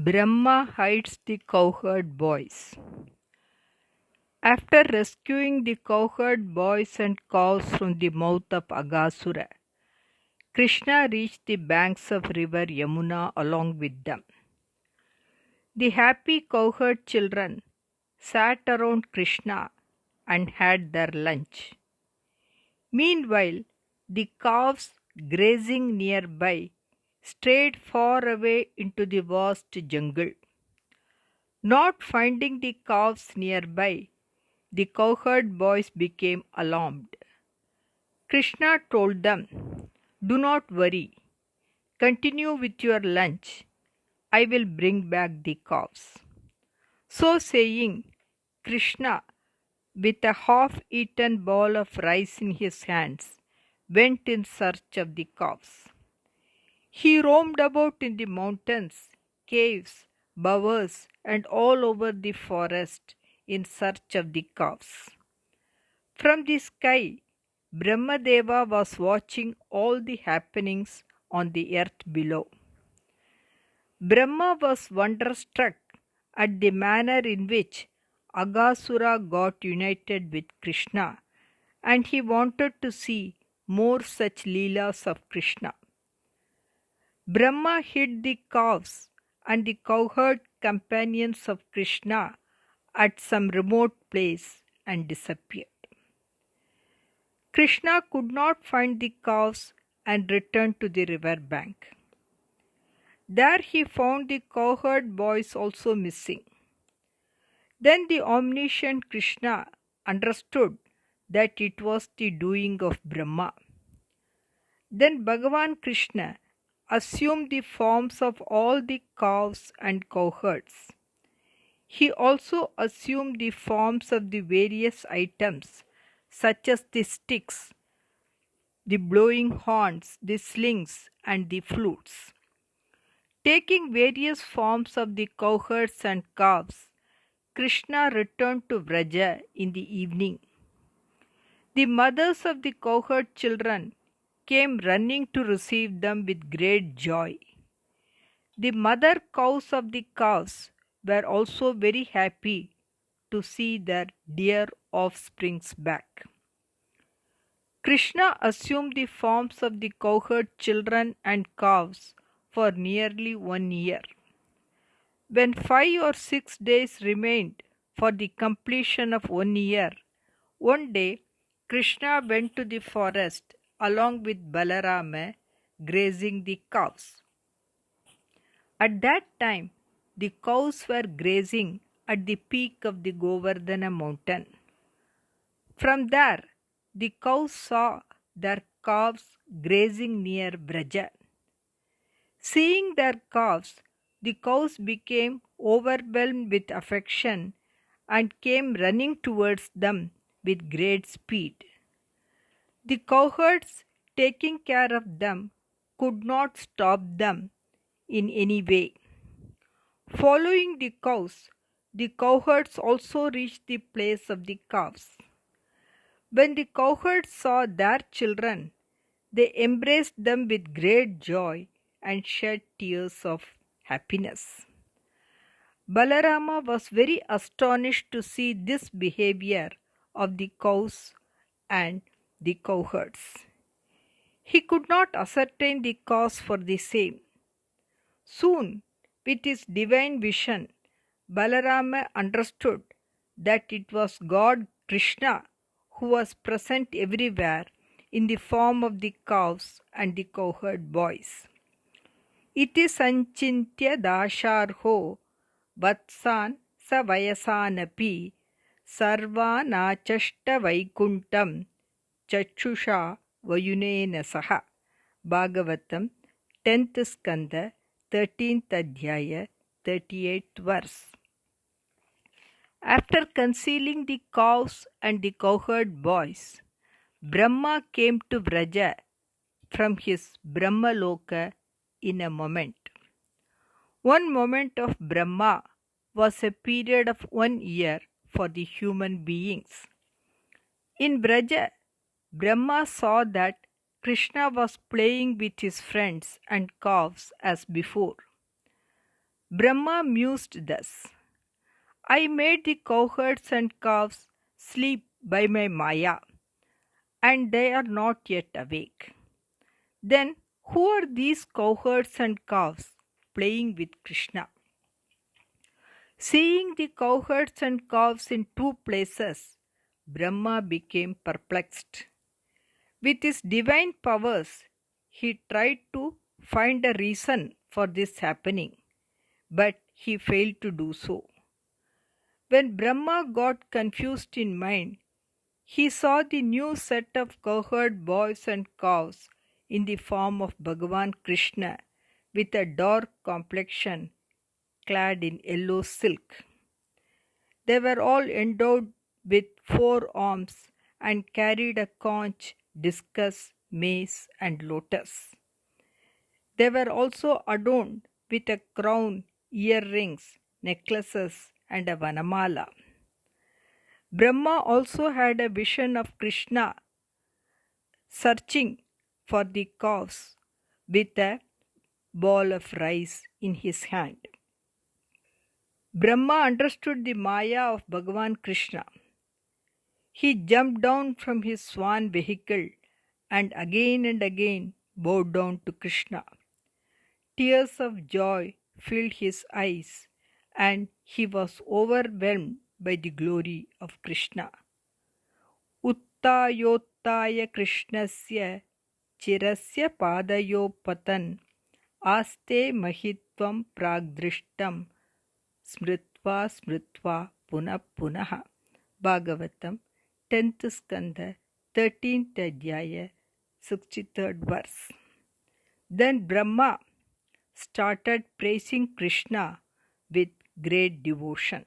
Brahma hides the cowherd boys. After rescuing the cowherd boys and cows from the mouth of Aghasura, Krishna reached the banks of river Yamuna along with them. The happy cowherd children sat around Krishna and had their lunch. Meanwhile, the calves grazing nearby strayed far away into the vast jungle. Not finding the calves nearby, the cowherd boys became alarmed. Krishna told them, "Do not worry. Continue with your lunch. I will bring back the calves." So saying, Krishna, with a half-eaten ball of rice in his hands, went in search of the calves. He roamed about in the mountains, caves, bowers, and all over the forest in search of the calves. From the sky, Brahmadeva was watching all the happenings on the earth below. Brahma was wonderstruck at the manner in which Aghasura got united with Krishna, and he wanted to see more such leelas of Krishna. Brahma hid the calves and the cowherd companions of Krishna at some remote place and disappeared. Krishna could not find the calves and returned to the river bank. There he found the cowherd boys also missing. Then the omniscient Krishna understood that it was the doing of Brahma. Then Bhagavan Krishna assumed the forms of all the calves and cowherds. He also assumed the forms of the various items such as the sticks, the blowing horns, the slings, and the flutes. Taking various forms of the cowherds and calves, Krishna returned to Vraja in the evening. The mothers of the cowherd children came running to receive them with great joy. The mother cows of the calves were also very happy to see their dear offsprings back. Krishna assumed the forms of the cowherd children and calves for nearly 1 year. When 5 or 6 days remained for the completion of 1 year, one day Krishna went to the forest along with Balarama grazing the cows. At that time, the cows were grazing at the peak of the Govardhana mountain. From there, the cows saw their calves grazing near Vraja. Seeing their calves, the cows became overwhelmed with affection and came running towards them with great speed. The cowherds, taking care of them, could not stop them in any way. Following the cows, the cowherds also reached the place of the calves. When the cowherds saw their children, they embraced them with great joy and shed tears of happiness. Balarama was very astonished to see this behavior of the cows and the cowherds. He could not ascertain the cause for the same. Soon, with his divine vision, Balarama understood that it was God Krishna who was present everywhere in the form of the cows and the cowherd boys. Iti sanchintya dasharho vatsan savayasanapi sarvanachashta vaikuntam chachusha vayunena saha. Bhagavatam 10th Skanda 13th Adhyaya 38th verse. After concealing the cows and the cowherd boys, Brahma came to Vraja from his Brahmaloka in a moment. 1 moment of Brahma was a period of 1 year for the human beings. In Vraja, Brahma saw that Krishna was playing with his friends and calves as before. Brahma mused thus: I made the cowherds and calves sleep by my Maya, and they are not yet awake. Then who are these cowherds and calves playing with Krishna? Seeing the cowherds and calves in two places, Brahma became perplexed. With his divine powers, he tried to find a reason for this happening, but he failed to do so. When Brahma got confused in mind, he saw the new set of cowherd boys and cows in the form of Bhagavan Krishna with a dark complexion clad in yellow silk. They were all endowed with 4 arms and carried a conch, discus, mace, and lotus. They were also adorned with a crown, earrings, necklaces, and a vanamala. Brahma also had a vision of Krishna searching for the cows with a ball of rice in his hand. Brahma understood the Maya of Bhagavan Krishna. He jumped down from his swan vehicle and again bowed down to Krishna. Tears of joy filled his eyes and he was overwhelmed by the glory of Krishna. Uttayottaya Krishnasya chirasya padayo patan aste mahitvam pragdrishtam smritva smritva punah punah. Bhagavatam 10th Skanda 13th Adhyaya 63rd verse. Then Brahma started praising Krishna with great devotion.